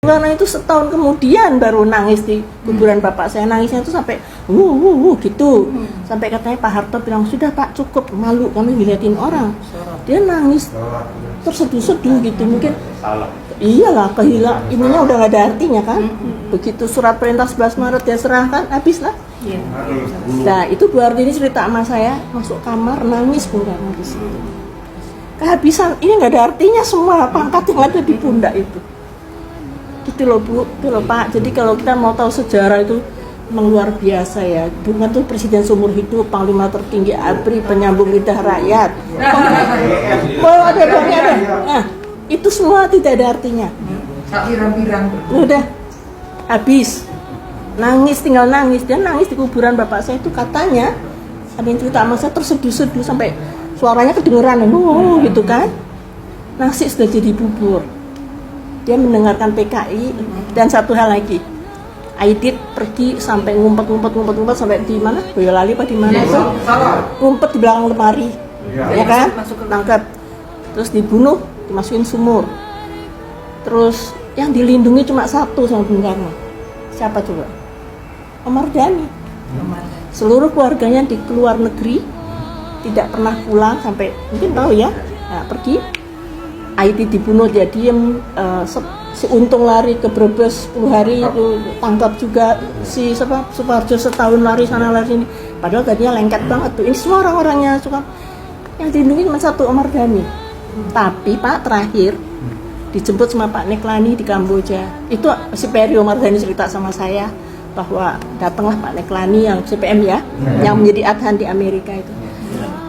Karena itu setahun kemudian baru nangis di kuburan bapak saya. Nangisnya itu sampai gitu. Sampai katanya Pak Harto bilang, sudah Pak cukup, malu kami dilihatin orang. Dia nangis terseduh-seduh gitu. Mungkin iyalah kehilangan, ininya udah gak ada artinya kan. Begitu surat perintah 11 Maret dia serahkan, habislah. Nah itu Bu Hartini cerita sama saya, masuk kamar nangis Bung Karno di situ. Kehabisan, ini nggak ada artinya semua pangkat yang ada di pundak itu. Gitu loh Bu, gitu loh Pak. Jadi kalau kita mau tahu sejarah itu memang luar biasa ya. Bung Karno itu presiden seumur hidup, panglima tertinggi ABRI, penyambung lidah rakyat. Kalau ada bangnya ada. Nah, itu semua tidak ada artinya. Udah habis. Nangis, tinggal nangis. Dia nangis di kuburan bapak saya itu katanya, ada yang cerita sama saya terseduh-seduh sampai suaranya kedengeran, gitu kan. Nasi sudah jadi bubur. Dia mendengarkan PKI dan satu hal lagi. Aidit pergi sampai ngumpet sampai di mana? Boyolali apa di mana itu? Ngumpet di belakang lemari. Ya kan? Tangkap. Terus dibunuh, dimasukin sumur. Terus yang dilindungi cuma satu sama Bung Karno. Siapa coba? Omar Dhani. Seluruh keluarganya di luar negeri, tidak pernah pulang sampai mungkin tahu ya. Nah, pergi. Aidit dibunuh, dia diem. Si Untung lari ke Brebes 10 hari itu tangkap juga. Si Suparjo setahun lari sana lari sini. Padahal tadinya lengket banget tuh. Ini semua orang-orangnya suka. Yang dilindungi cuma satu, Omar Dhani. Tapi Pak terakhir dijemput sama Pak Neklani di Kamboja. Itu si Peri Omar Dhani cerita sama saya bahwa datanglah Pak Neklani yang CPM ya, yang menjadi adhan di Amerika itu.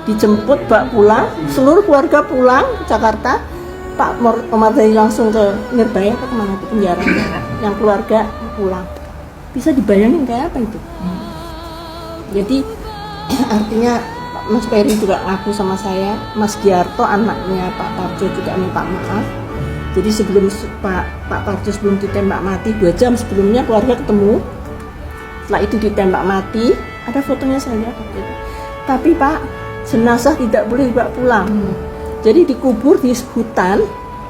Dijemput, bawa pulang, seluruh keluarga pulang ke Jakarta. Pak Omar Dhani langsung ke Nirbaya atau kemana itu penjara. Yang keluarga pulang. Bisa dibayangin kayak apa itu? Jadi artinya Mas Peri juga ngaku sama saya, Mas Giarto anaknya Pak Parjo juga minta maaf. Jadi sebelum Pak Parjo sebelum ditembak mati 2 jam sebelumnya keluarga ketemu. Setelah itu ditembak mati, ada fotonya saya lihat waktu itu. Tapi Pak, jenazah tidak boleh dibawa pulang. Jadi dikubur di hutan,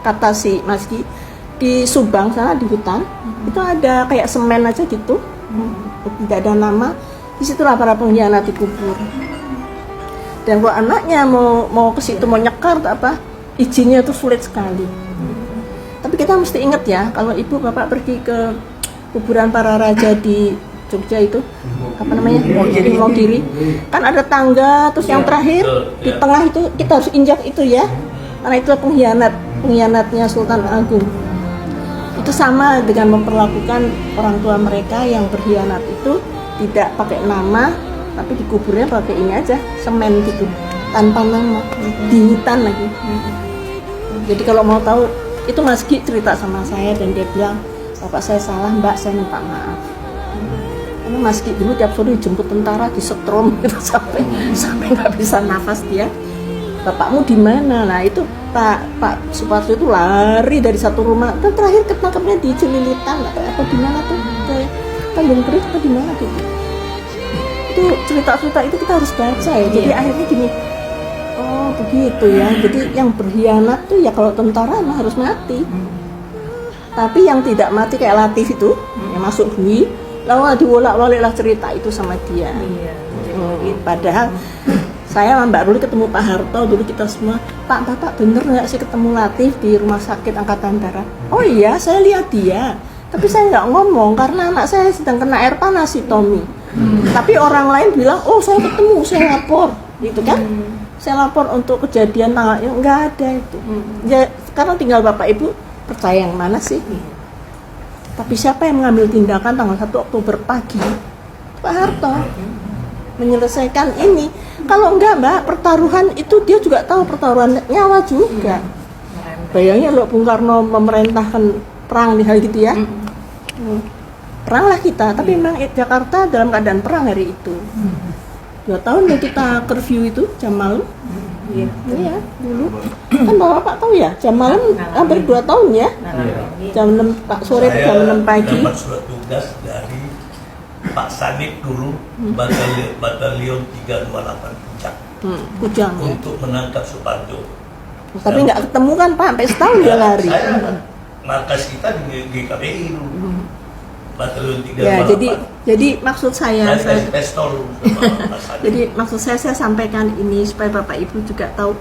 kata si Mas Gi, di Subang sana di hutan. Itu ada kayak semen aja gitu, tidak ada nama. Disitulah para pengkhianat dikubur. Dan kalau anaknya mau ke situ mau nyekar atau apa, izinnya itu sulit sekali. Tapi kita mesti ingat ya, kalau ibu bapak pergi ke kuburan para raja di Jogja itu, apa namanya, Wonogiri, kan ada tangga, terus yang terakhir di tengah itu kita harus injak itu ya, karena itu pengkhianatnya Sultan Agung. Itu sama dengan memperlakukan orang tua mereka yang berkhianat itu tidak pakai nama, tapi dikuburnya pakai ini aja, semen gitu, tanpa nama, di hutan lagi. Jadi kalau mau tahu, itu Mas Gi cerita sama saya dan dia bilang, bapak saya salah Mbak, saya minta maaf. Karena Mas Gi dulu tiap sore dijemput tentara, disetrum gitu, sampai nggak bisa nafas dia. Bapakmu di mana? Nah itu Pak Suparjo itu lari dari satu rumah, dan terakhir ketangkapnya di Celilitan apa di mana tuh, Tanjung Priok atau di mana gitu. Itu cerita-cerita itu kita harus baca ya. Jadi akhirnya gini, oh begitu ya. Jadi yang berkhianat tuh ya kalau tentara emang harus mati. Tapi yang tidak mati kayak Latif itu, yang masuk bui, lalu diwolak-waliklah cerita itu sama dia. Padahal saya sama Mbak Ruli ketemu Pak Harto dulu, kita semua, Pak Bapak bener nggak sih ketemu Latif di rumah sakit Angkatan Darat? Oh iya, saya lihat dia. Tapi saya nggak ngomong karena anak saya sedang kena air panas si Tommy. Tapi orang lain bilang, oh saya ketemu, saya lapor, gitu kan? Saya lapor untuk kejadian tanggalnya, nggak ada itu. Ya sekarang tinggal Bapak Ibu percaya yang mana sih? Tapi siapa yang mengambil tindakan tanggal 1 Oktober pagi? Pak Harto menyelesaikan ini. Kalau enggak Mbak, pertaruhan itu dia juga tahu, pertaruhan nyawa juga. Bayangin loh Bung Karno memerintahkan perang di hari gitu ya. Peranglah kita, tapi memang Jakarta dalam keadaan perang hari itu. 2 tahun ya kita curfew itu jam malam. Iya, dulu. Kan Bapak tahu ya, jam malam hampir 2 tahun ya. Jam 6 sore ke jam 6 pagi. Dapat surat tugas dari Pak Sanip dulu, batalion 328 Puncak. Kujang. Untuk menangkap Suparjo. Tapi nggak ketemu kan Pak, sampai setahun dia lari. markas kita di GKPI dulu. Batalion 3. Ya, jadi maksud saya, kasih pistol sama Mas Adi. jadi maksud saya sampaikan ini supaya Bapak Ibu juga tahu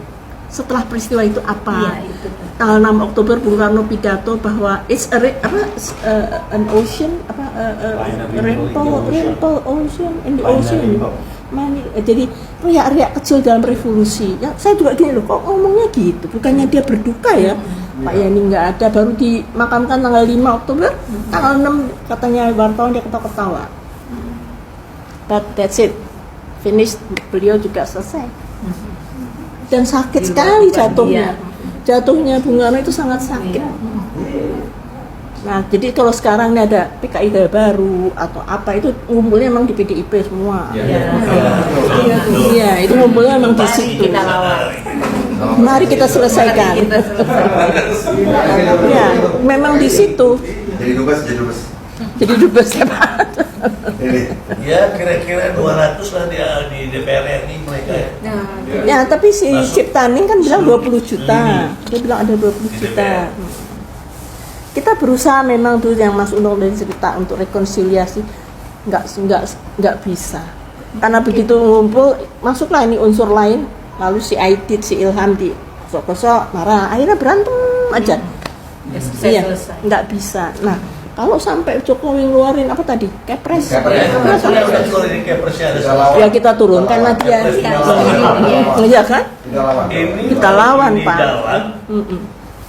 setelah peristiwa itu apa. Iya, itu. Tanggal 6 Oktober Bung Karno pidato bahwa it's an ocean rainbow ocean in the ocean. Jadi riak-riak kecil dalam revolusi. Ya, saya juga gini loh, kok ngomongnya gitu. Bukannya dia berduka ya. Pak Yani nggak ada, baru dimakamkan tanggal 5 Oktober, tanggal 6 katanya wartawan dia ketawa-ketawa. But that's it, finish, beliau juga selesai. Dan sakit sekali jatuhnya Bung Karno itu sangat sakit. Nah, jadi kalau sekarang ini ada PKI baru atau apa itu ngumpulnya memang di PDIP semua. Iya, itu ngumpulnya memang di situ. Kita lawan. Mari kita selesaikan. Ya, memang di situ. Jadi dubes ya Pak. Ya kira-kira 200 lah di DPR RI mereka ya. Ya, tapi si Ciptaning kan bilang 20 juta. Dia bilang ada 20 juta. Kita berusaha memang tuh yang Mas Untung dari cerita untuk rekonsiliasi nggak bisa. Karena begitu ngumpul masuklah ini unsur lain, lalu si Aidit, si Ilham di kosok marah, akhirnya berantem aja. Iya, nggak bisa. Nah, kalau sampai Jokowi ngeluarin apa tadi? Kepres. Ya kita turunkan lagi ya. Iya kan? Kita lawan, Pak.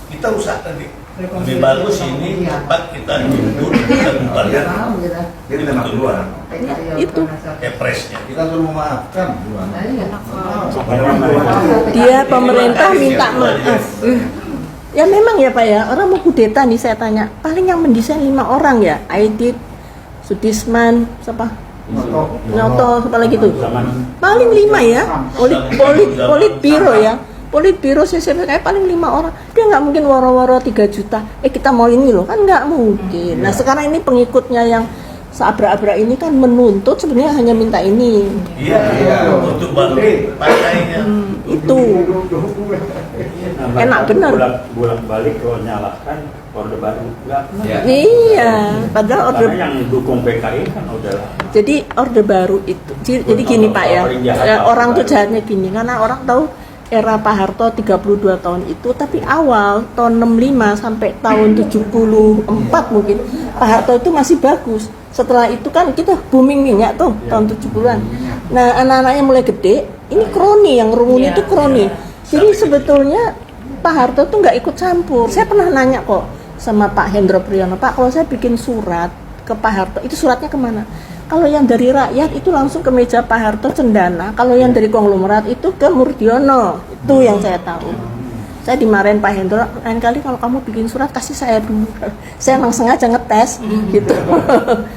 Kita usahakan nih. Lebih bagus ini cepat kita jemput, kita bubarkan. Itu Kepresnya. Kita suruh memaafkan. dia pemerintah minta maaf. Ya memang ya Pak ya, orang mau kudeta nih saya tanya, paling yang mendesain 5 orang ya, Aidit, Sudisman, siapa? Noto, siapa lagi tuh? Paling 5 ya, Politbiro ya. Politbiro CCP kayak paling 5 orang, dia nggak mungkin waro-waro 3 juta. Kita mau ini loh, kan nggak mungkin. Nah sekarang ini pengikutnya yang seabrak-abrak ini kan menuntut sebenarnya hanya minta ini. Iya, untuk partainya. Itu enak benar. Bolak-balik kalau nyalakan Orde Baru enggak. Iya, padahal Karena yang dukung PKI kan udah. Jadi Orde Baru itu, jadi gini Pak ya, orang tuh jahatnya gini, karena orang tahu era Pak Harto 32 tahun itu, tapi awal tahun 65 sampai tahun 74 mungkin Pak Harto itu masih bagus. Setelah itu kan kita booming minyak tuh tahun 70-an. Nah anak-anaknya mulai gede, ini kroni, yang rumun itu kroni. Jadi sebetulnya Pak Harto tuh nggak ikut campur. Saya pernah nanya kok sama Pak Hendro Priyono, Pak kalau saya bikin surat ke Pak Harto, itu suratnya kemana? Kalau yang dari rakyat itu langsung ke meja Pak Harto Cendana. Kalau yang dari konglomerat itu ke Murdiono. Itu yang saya tahu. Saya dimarahin Pak Hendro, lain kali kalau kamu bikin surat kasih saya dulu. Saya emang sengaja ngetes gitu.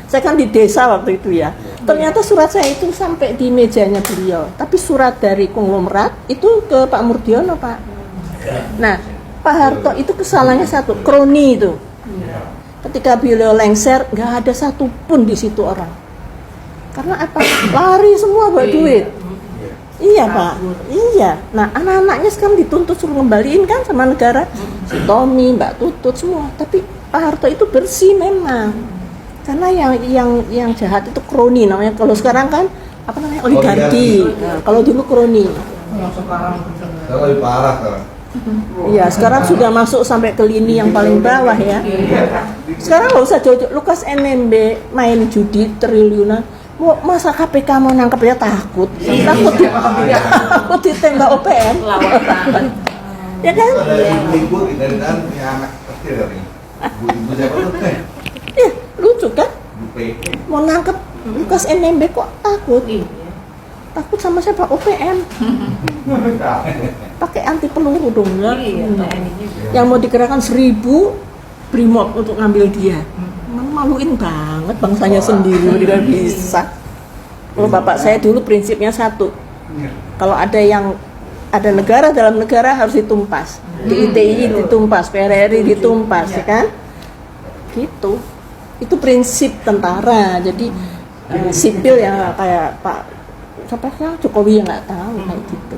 Saya kan di desa waktu itu ya. Ternyata surat saya itu sampai di mejanya beliau. Tapi surat dari konglomerat itu ke Pak Murdiono, Pak. Nah, Pak Harto itu kesalahannya satu, kroni itu. Ketika beliau lengser, nggak ada satupun di situ orang. Karena apa? Lari semua buat duit. Iya Pak, iya. Nah anak-anaknya sekarang dituntut suruh ngembaliin kan sama negara. Si Tommy, Mbak Tutut semua. Tapi Pak Harto itu bersih memang. Karena yang jahat itu kroni namanya. Kalau sekarang kan apa namanya oligarki. Nah, kalau dulu kroni. Sekarang lebih parah sekarang. Iya, sekarang sudah masuk sampai ke lini yang paling bawah ya. Sekarang nggak usah jauh-jauh. Lukas NMB main judi triliunan. Masa KPK mau nangkep dia takut ditembak OPM. Ya kan? Ibu dari dan punya anak kecil dari ibu siapa tuh? Iya, lucu kan? Mau nangkep Lukas NMB kok takut? Takut sama siapa? OPM. Pakai anti peluru dong ya. Yang mau dikerahkan 1000 Brimob untuk ngambil dia. Maluin banget bangsanya sendiri, tidak bisa. Kalau bapak saya dulu prinsipnya satu, kalau ada negara dalam negara harus ditumpas, di ITI ditumpas, PRRI ditumpas, ya kan? Gitu. Itu prinsip tentara. Jadi sipil yang kayak Pak siapa Jokowi yang nggak tahu kayak gitu.